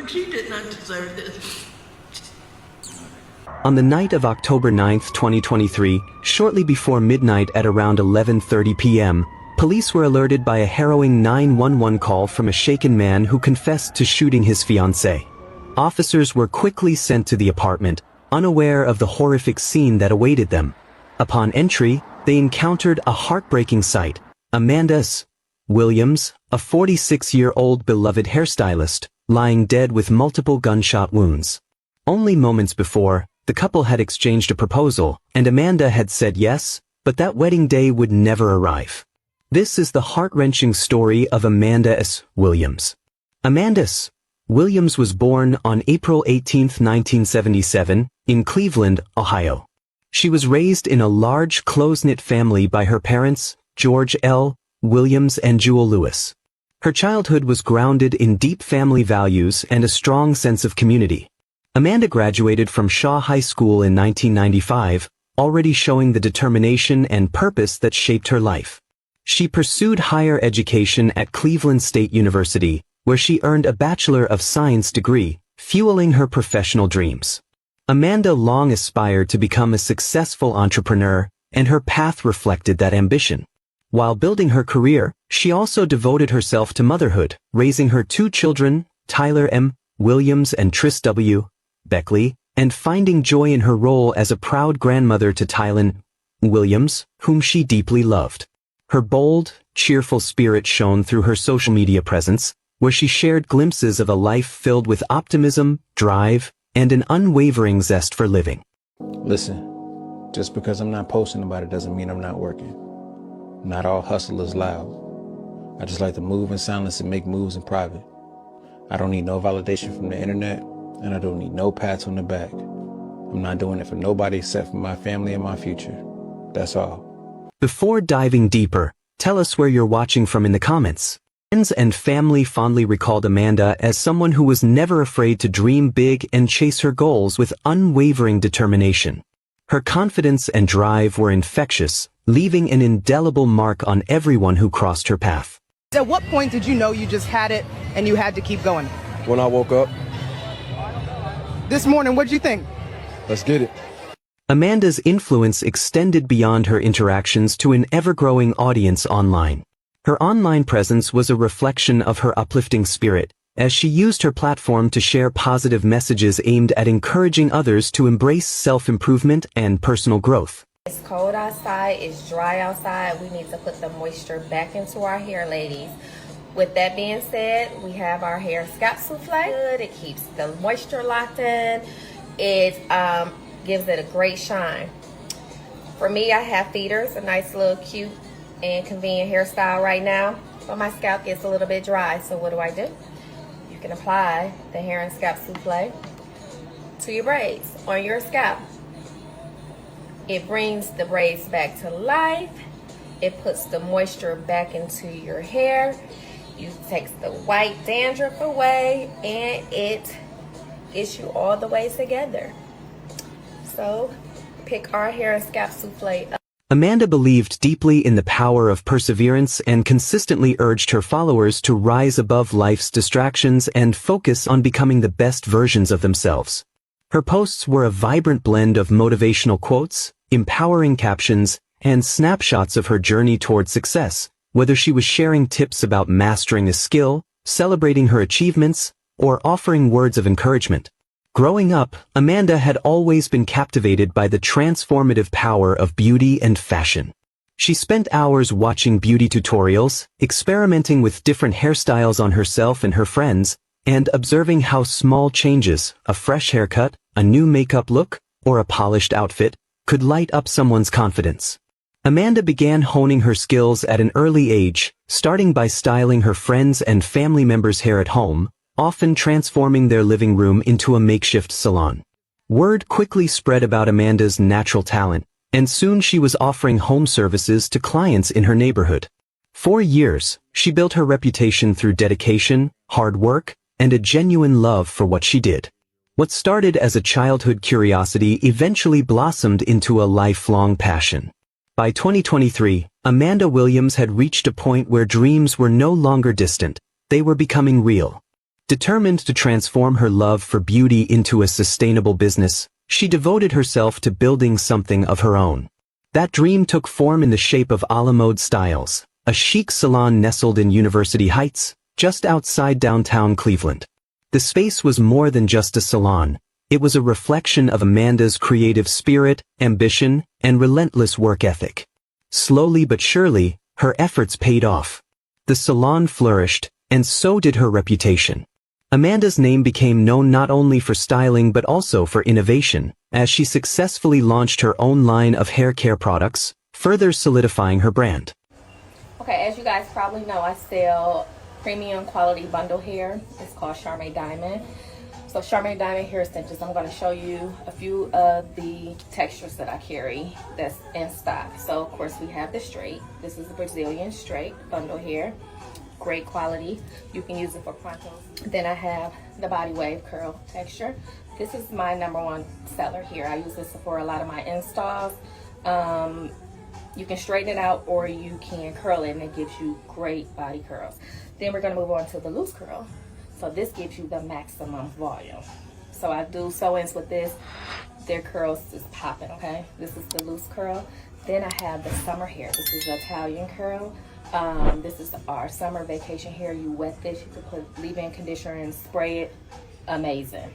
She did not deserve this. On the night of October 9, 2023, shortly before midnight at around 11:30 p.m., police were alerted by a harrowing 911 call from a shaken man who confessed to shooting his fiancée. Officers were quickly sent to the apartment, unaware of the horrific scene that awaited them. Upon entry, they encountered a heartbreaking sight. Amanda Williams, a 46-year-old beloved hairstylist, lying dead with multiple gunshot wounds. Only moments before, the couple had exchanged a proposal, and Amanda had said yes, but that wedding day would never arrive. This is the heart-wrenching story of Amanda Williams. Amanda Williams was born on April 18, 1977, in Cleveland, Ohio. She was raised in a large, close-knit family by her parents, George L. Williams and Jewel Lewis. Her childhood was grounded in deep family values and a strong sense of community. Amanda graduated from Shaw High School in 1995, already showing the determination and purpose that shaped her life. She pursued higher education at Cleveland State University, where she earned a Bachelor of Science degree, fueling her professional dreams. Amanda long aspired to become a successful entrepreneur, and her path reflected that ambition. While building her career, she also devoted herself to motherhood, raising her two children, Tyler M. Williams and Tris W. Beckley, and finding joy in her role as a proud grandmother to Tylen Williams, whom she deeply loved. Her bold, cheerful spirit shone through her social media presence, where she shared glimpses of a life filled with optimism, drive, and an unwavering zest for living. Listen, just because I'm not posting about it doesn't mean I'm not working. Not all hustle is loud. I just like to move in silence and make moves in private. I don't need no validation from the internet, and I don't need no pats on the back. I'm not doing it for nobody except for my family and my future. That's all. Before diving deeper, tell us where you're watching from in the comments. Friends and family fondly recalled Amanda as someone who was never afraid to dream big and chase her goals with unwavering determination. Her confidence and drive were infectious, leaving an indelible mark on everyone who crossed her path. At what point did you know you just had it and you had to keep going? When I woke up. This morning, what'd you think? Let's get it. Amanda's influence extended beyond her interactions to an ever-growing audience online. Her online presence was a reflection of her uplifting spirit, as she used her platform to share positive messages aimed at encouraging others to embrace self-improvement and personal growth. It's cold outside, it's dry outside. We need to put the moisture back into our hair, ladies. With that being said, we have our hair scalp souffle. It keeps the moisture locked in. It gives it a great shine. For me, I have feeders, a nice little cute and convenient hairstyle right now, but my scalp gets a little bit dry, so what do? You can apply the hair and scalp souffle to your braids on your scalp. It brings the braids back to life. It puts the moisture back into your hair. You takes the white dandruff away, and it gets you all the way together. So pick our hair and scalp souffle up. Amanda believed deeply in the power of perseverance and consistently urged her followers to rise above life's distractions and focus on becoming the best versions of themselves. Her posts were a vibrant blend of motivational quotes, empowering captions, and snapshots of her journey toward success, whether she was sharing tips about mastering a skill, celebrating her achievements, or offering words of encouragement. Growing up, Amanda had always been captivated by the transformative power of beauty and fashion. She spent hours watching beauty tutorials, experimenting with different hairstyles on herself and her friends, and observing how small changes, a fresh haircut, a new makeup look, or a polished outfit, could light up someone's confidence. Amanda began honing her skills at an early age, starting by styling her friends' and family members' hair at home, often transforming their living room into a makeshift salon. Word quickly spread about Amanda's natural talent, and soon she was offering home services to clients in her neighborhood. For years, she built her reputation through dedication, hard work, and a genuine love for what she did. What started as a childhood curiosity eventually blossomed into a lifelong passion. By 2023, Amanda Williams had reached a point where dreams were no longer distant, they were becoming real. Determined to transform her love for beauty into a sustainable business, she devoted herself to building something of her own. That dream took form in the shape of Alamode Styles, a chic salon nestled in University Heights, just outside downtown Cleveland. The space was more than just a salon. It was a reflection of Amanda's creative spirit, ambition, and relentless work ethic. Slowly but surely, her efforts paid off. The salon flourished, and so did her reputation. Amanda's name became known not only for styling but also for innovation, as she successfully launched her own line of hair care products, further solidifying her brand. Okay, as you guys probably know, I sell premium quality bundle hair. It's called Charme Diamond. So Charme Diamond hair extensions, I'm going to show you a few of the textures that I carry that's in stock. So of course we have the straight. This is the Brazilian straight bundle hair. Great quality. You can use it for prontos. Then I have the body wave curl texture. This is my #1 seller here. I use this for a lot of my installs. You can straighten it out or you can curl it and it gives you great body curls. Then we're going to move on to the loose curl. So this gives you the maximum volume. So I do sew-ins with this. Their curls is popping, okay? This is the loose curl. Then I have the summer hair. This is the Italian curl. This is our summer vacation hair. You wet this, you can put leave-in conditioner and spray it. Amazing.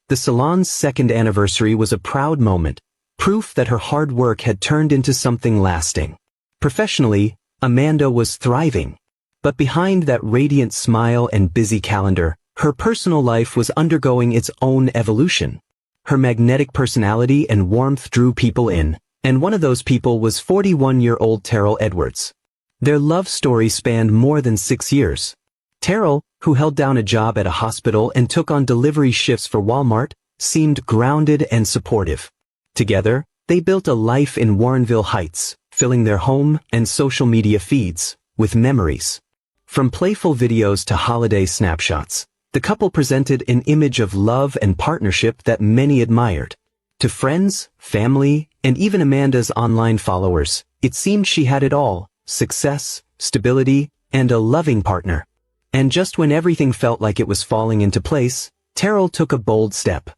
The salon's second anniversary was a proud moment, proof that her hard work had turned into something lasting. Professionally, Amanda was thriving. But behind that radiant smile and busy calendar, her personal life was undergoing its own evolution. Her magnetic personality and warmth drew people in, and one of those people was 41-year-old Terrell Edwards. Their love story spanned more than 6 years. Terrell, who held down a job at a hospital and took on delivery shifts for Walmart, seemed grounded and supportive. Together, they built a life in Warrenville Heights, filling their home and social media feeds with memories. From playful videos to holiday snapshots, the couple presented an image of love and partnership that many admired. To friends, family, and even Amanda's online followers, it seemed she had it all: success, stability, and a loving partner. And just when everything felt like it was falling into place, Terrell took a bold step.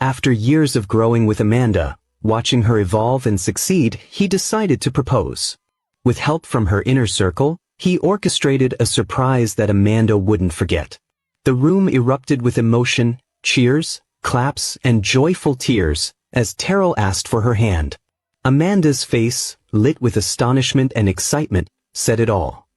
After years of growing with Amanda, watching her evolve and succeed, he decided to propose. With help from her inner circle, he orchestrated a surprise that Amanda wouldn't forget. The room erupted with emotion, cheers, claps, and joyful tears as Terrell asked for her hand. Amanda's face, lit with astonishment and excitement, said it all.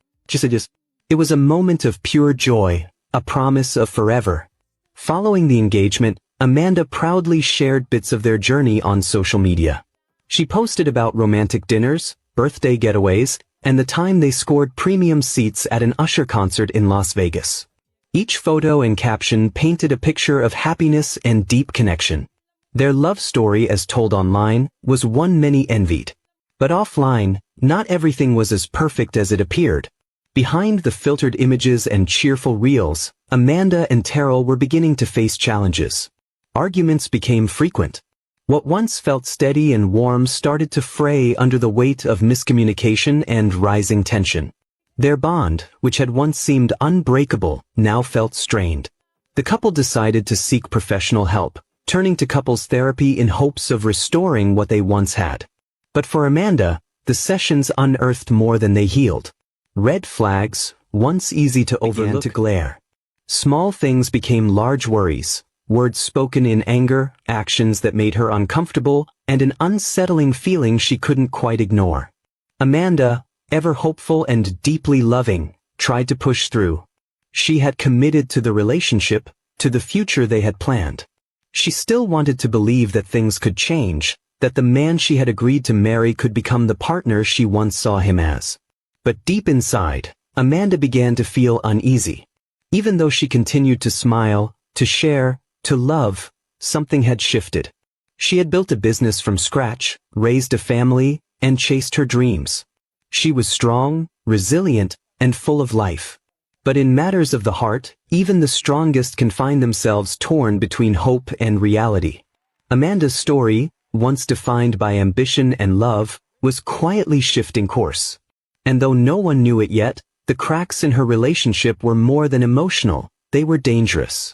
It was a moment of pure joy, a promise of forever. Following the engagement, Amanda proudly shared bits of their journey on social media. She posted about romantic dinners, birthday getaways, and the time they scored premium seats at an Usher concert in Las Vegas. Each photo and caption painted a picture of happiness and deep connection. Their love story, as told online, was one many envied. But offline, not everything was as perfect as it appeared. Behind the filtered images and cheerful reels, Amanda and Terrell were beginning to face challenges. Arguments became frequent. What once felt steady and warm started to fray under the weight of miscommunication and rising tension. Their bond, which had once seemed unbreakable, now felt strained. The couple decided to seek professional help, turning to couples therapy in hopes of restoring what they once had. But for Amanda, the sessions unearthed more than they healed. Red flags, once easy to overlook, began to glare. Small things became large worries. Words spoken in anger, actions that made her uncomfortable, and an unsettling feeling she couldn't quite ignore. Amanda, ever hopeful and deeply loving, tried to push through. She had committed to the relationship, to the future they had planned. She still wanted to believe that things could change, that the man she had agreed to marry could become the partner she once saw him as. But deep inside, Amanda began to feel uneasy. Even though she continued to smile, to share, to love, something had shifted. She had built a business from scratch, raised a family, and chased her dreams. She was strong, resilient, and full of life. But in matters of the heart, even the strongest can find themselves torn between hope and reality. Amanda's story, once defined by ambition and love, was quietly shifting course. And though no one knew it yet, the cracks in her relationship were more than emotional. they were dangerous.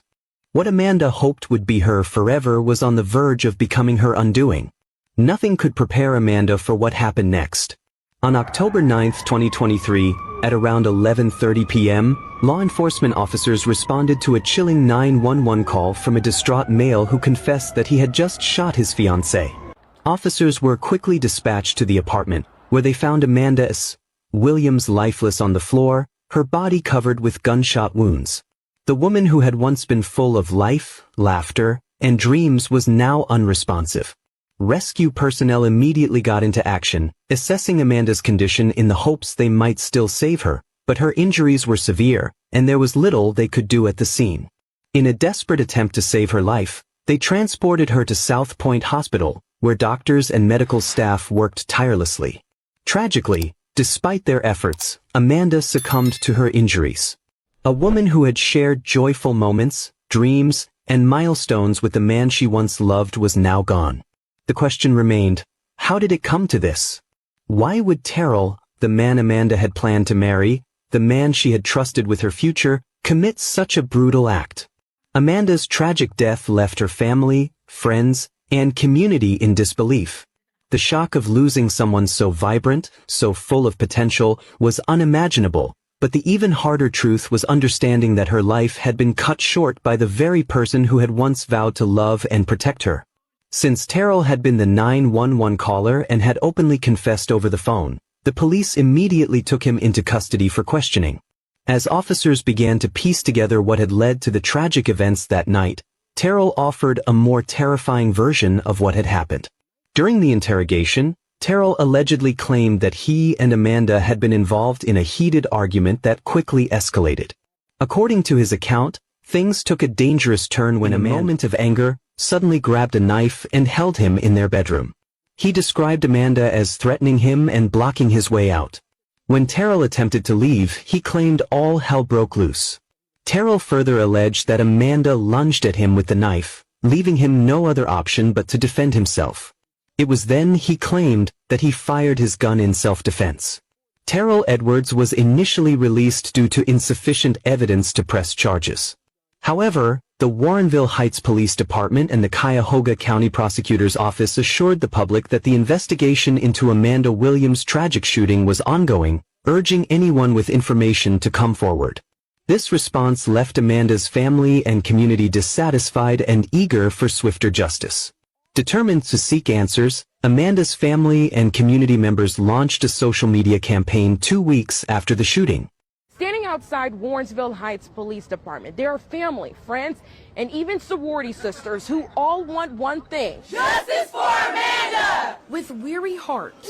What Amanda hoped would be her forever was on the verge of becoming her undoing. Nothing could prepare Amanda for what happened next. On October 9, 2023, at around 11:30 p.m., law enforcement officers responded to a chilling 911 call from a distraught male who confessed that he had just shot his fiancée. Officers were quickly dispatched to the apartment, where they found Amanda S. Williams lifeless on the floor, her body covered with gunshot wounds. The woman who had once been full of life, laughter, and dreams was now unresponsive. Rescue personnel immediately got into action, assessing Amanda's condition in the hopes they might still save her, but her injuries were severe, and there was little they could do at the scene. In a desperate attempt to save her life, they transported her to South Point Hospital, where doctors and medical staff worked tirelessly. Tragically, despite their efforts, Amanda succumbed to her injuries. A woman who had shared joyful moments, dreams, and milestones with the man she once loved was now gone. The question remained, how did it come to this? Why would Terrell, the man Amanda had planned to marry, the man she had trusted with her future, commit such a brutal act? Amanda's tragic death left her family, friends, and community in disbelief. The shock of losing someone so vibrant, so full of potential, was unimaginable, but the even harder truth was understanding that her life had been cut short by the very person who had once vowed to love and protect her. Since Terrell had been the 911 caller and had openly confessed over the phone, the police immediately took him into custody for questioning. As officers began to piece together what had led to the tragic events that night, Terrell offered a more terrifying version of what had happened. During the interrogation, Terrell allegedly claimed that he and Amanda had been involved in a heated argument that quickly escalated. According to his account, things took a dangerous turn when Amanda, in a moment of anger, suddenly grabbed a knife and held him in their bedroom. He described Amanda as threatening him and blocking his way out. When Terrell attempted to leave, he claimed all hell broke loose. Terrell further alleged that Amanda lunged at him with the knife, leaving him no other option but to defend himself. It was then he claimed that he fired his gun in self-defense. Terrell Edwards was initially released due to insufficient evidence to press charges. However, the Warrenville Heights Police Department and the Cuyahoga County Prosecutor's Office assured the public that the investigation into Amanda Williams' tragic shooting was ongoing, urging anyone with information to come forward. This response left Amanda's family and community dissatisfied and eager for swifter justice. Determined to seek answers, Amanda's family and community members launched a social media campaign 2 weeks after the shooting. Standing outside Warrensville Heights Police Department, there are family, friends, and even sorority sisters who all want one thing. Justice for Amanda! With weary hearts.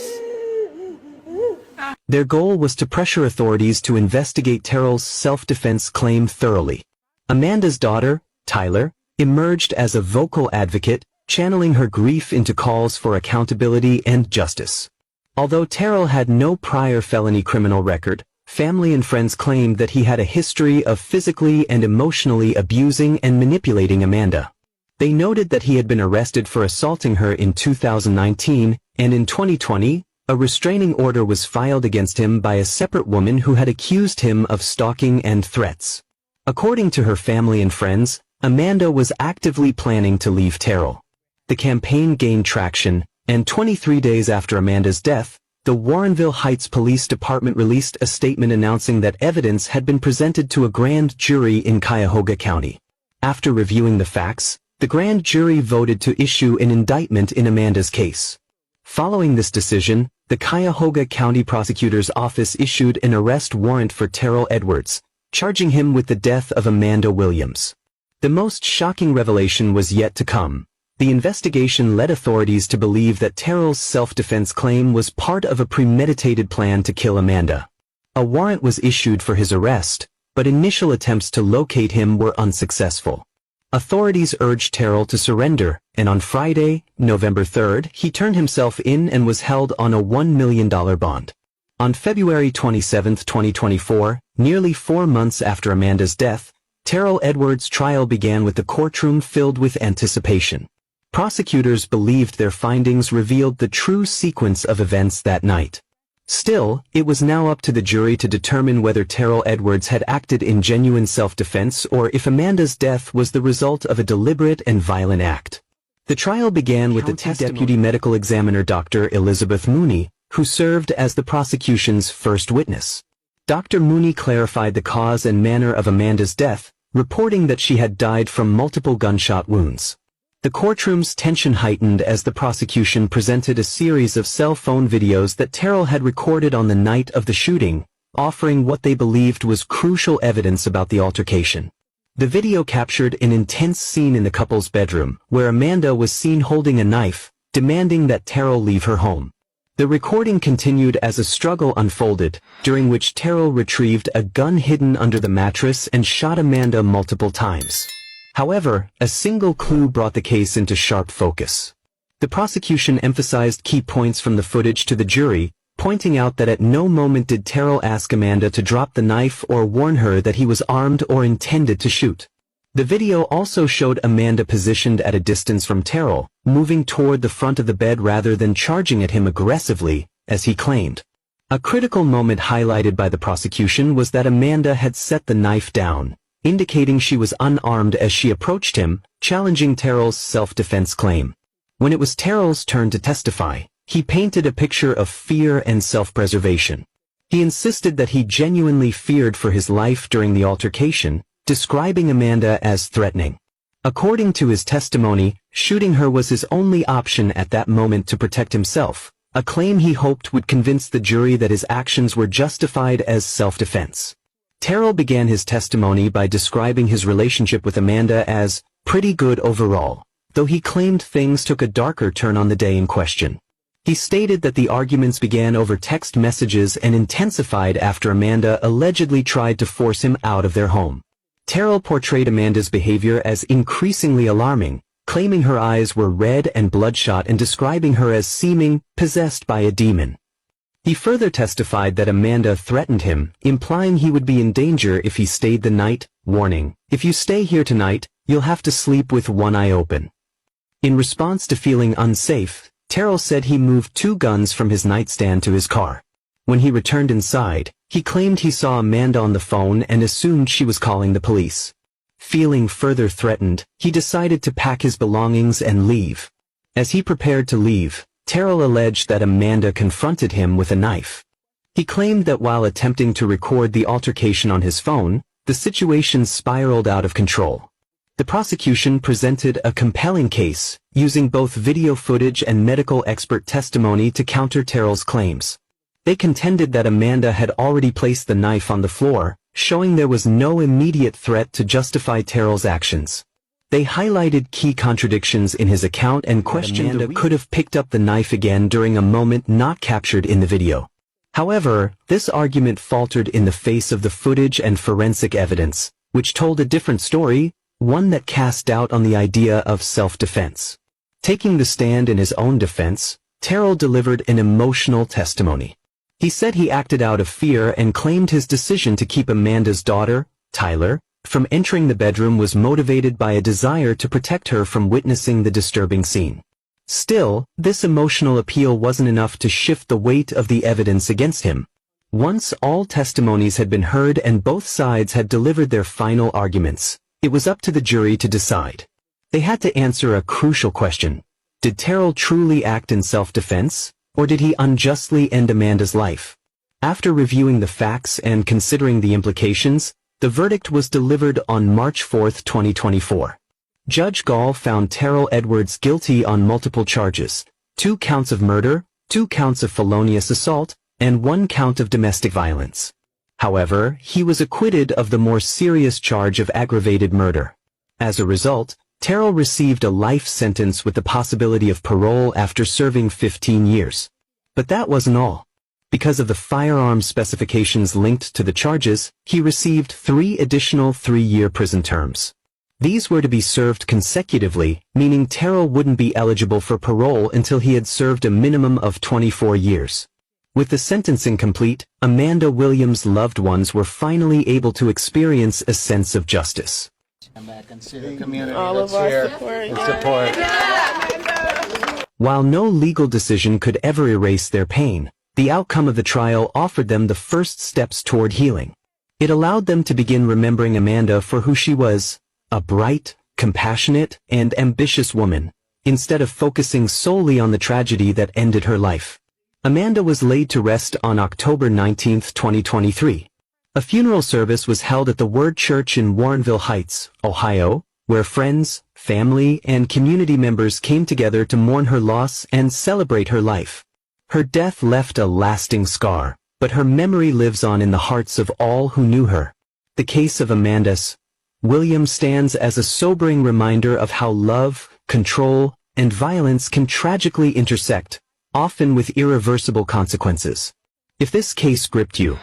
Their goal was to pressure authorities to investigate Terrell's self-defense claim thoroughly. Amanda's daughter, Tyler, emerged as a vocal advocate, channeling her grief into calls for accountability and justice. Although Terrell had no prior felony criminal record, family and friends claimed that he had a history of physically and emotionally abusing and manipulating Amanda. They noted that he had been arrested for assaulting her in 2019, and in 2020, a restraining order was filed against him by a separate woman who had accused him of stalking and threats. According to her family and friends, Amanda was actively planning to leave Terrell. The campaign gained traction, and 23 days after Amanda's death, the Warrenville Heights Police Department released a statement announcing that evidence had been presented to a grand jury in Cuyahoga County. After reviewing the facts, the grand jury voted to issue an indictment in Amanda's case. Following this decision, the Cuyahoga County Prosecutor's Office issued an arrest warrant for Terrell Edwards, charging him with the death of Amanda Williams. The most shocking revelation was yet to come. The investigation led authorities to believe that Terrell's self-defense claim was part of a premeditated plan to kill Amanda. A warrant was issued for his arrest, but initial attempts to locate him were unsuccessful. Authorities urged Terrell to surrender, and on Friday, November 3rd, he turned himself in and was held on a $1 million bond. On February 27, 2024, nearly 4 months after Amanda's death, Terrell Edwards' trial began with the courtroom filled with anticipation. Prosecutors believed their findings revealed the true sequence of events that night. Still, it was now up to the jury to determine whether Terrell Edwards had acted in genuine self-defense or if Amanda's death was the result of a deliberate and violent act. The trial began with the Deputy Medical Examiner Dr. Elizabeth Mooney, who served as the prosecution's first witness. Dr. Mooney clarified the cause and manner of Amanda's death, reporting that she had died from multiple gunshot wounds. The courtroom's tension heightened as the prosecution presented a series of cell phone videos that Terrell had recorded on the night of the shooting, offering what they believed was crucial evidence about the altercation. The video captured an intense scene in the couple's bedroom, where Amanda was seen holding a knife, demanding that Terrell leave her home. The recording continued as a struggle unfolded, during which Terrell retrieved a gun hidden under the mattress and shot Amanda multiple times. However, a single clue brought the case into sharp focus. The prosecution emphasized key points from the footage to the jury, pointing out that at no moment did Terrell ask Amanda to drop the knife or warn her that he was armed or intended to shoot. The video also showed Amanda positioned at a distance from Terrell, moving toward the front of the bed rather than charging at him aggressively, as he claimed. A critical moment highlighted by the prosecution was that Amanda had set the knife down, indicating she was unarmed as she approached him, challenging Terrell's self-defense claim. When it was Terrell's turn to testify, he painted a picture of fear and self-preservation. He insisted that he genuinely feared for his life during the altercation, describing Amanda as threatening. According to his testimony, shooting her was his only option at that moment to protect himself, a claim he hoped would convince the jury that his actions were justified as self-defense. Terrell began his testimony by describing his relationship with Amanda as pretty good overall, though he claimed things took a darker turn on the day in question. He stated that the arguments began over text messages and intensified after Amanda allegedly tried to force him out of their home. Terrell portrayed Amanda's behavior as increasingly alarming, claiming her eyes were red and bloodshot and describing her as seeming possessed by a demon. He further testified that Amanda threatened him, implying he would be in danger if he stayed the night, warning, "If you stay here tonight, you'll have to sleep with one eye open." In response to feeling unsafe, Terrell said he moved 2 guns from his nightstand to his car. When he returned inside, he claimed he saw Amanda on the phone and assumed she was calling the police. Feeling further threatened, he decided to pack his belongings and leave. As he prepared to leave, Terrell alleged that Amanda confronted him with a knife. He claimed that while attempting to record the altercation on his phone, the situation spiraled out of control. The prosecution presented a compelling case, using both video footage and medical expert testimony to counter Terrell's claims. They contended that Amanda had already placed the knife on the floor, showing there was no immediate threat to justify Terrell's actions. They highlighted key contradictions in his account and questioned Amanda could have picked up the knife again during a moment not captured in the video. However, this argument faltered in the face of the footage and forensic evidence, which told a different story, one that cast doubt on the idea of self-defense. Taking the stand in his own defense, Terrell delivered an emotional testimony. He said he acted out of fear and claimed his decision to keep Amanda's daughter, Tyler, from entering the bedroom was motivated by a desire to protect her from witnessing the disturbing scene. Still, this emotional appeal wasn't enough to shift the weight of the evidence against him. Once all testimonies had been heard and both sides had delivered their final arguments, it was up to the jury to decide. They had to answer a crucial question. Did Terrell truly act in self-defense, or did he unjustly end Amanda's life? After reviewing the facts and considering the implications, the verdict was delivered on March 4, 2024. Judge Gall found Terrell Edwards guilty on multiple charges, 2 counts of murder, 2 counts of felonious assault, and 1 count of domestic violence. However, he was acquitted of the more serious charge of aggravated murder. As a result, Terrell received a life sentence with the possibility of parole after serving 15 years. But that wasn't all. Because of the firearms specifications linked to the charges, he received 3 additional 3-year prison terms. These were to be served consecutively, meaning Terrell wouldn't be eligible for parole until he had served a minimum of 24 years. With the sentencing complete, Amanda Williams' loved ones were finally able to experience a sense of justice. All of our support. While no legal decision could ever erase their pain, The outcome of the trial offered them the first steps toward healing. It allowed them to begin remembering Amanda for who she was, a bright, compassionate, and ambitious woman, instead of focusing solely on the tragedy that ended her life. Amanda was laid to rest on October 19, 2023. A funeral service was held at the Word Church in Warrenville Heights, Ohio, where friends, family, and community members came together to mourn her loss and celebrate her life. Her death left a lasting scar, but her memory lives on in the hearts of all who knew her. The case of Amanda Williams stands as a sobering reminder of how love, control, and violence can tragically intersect, often with irreversible consequences. If this case gripped you,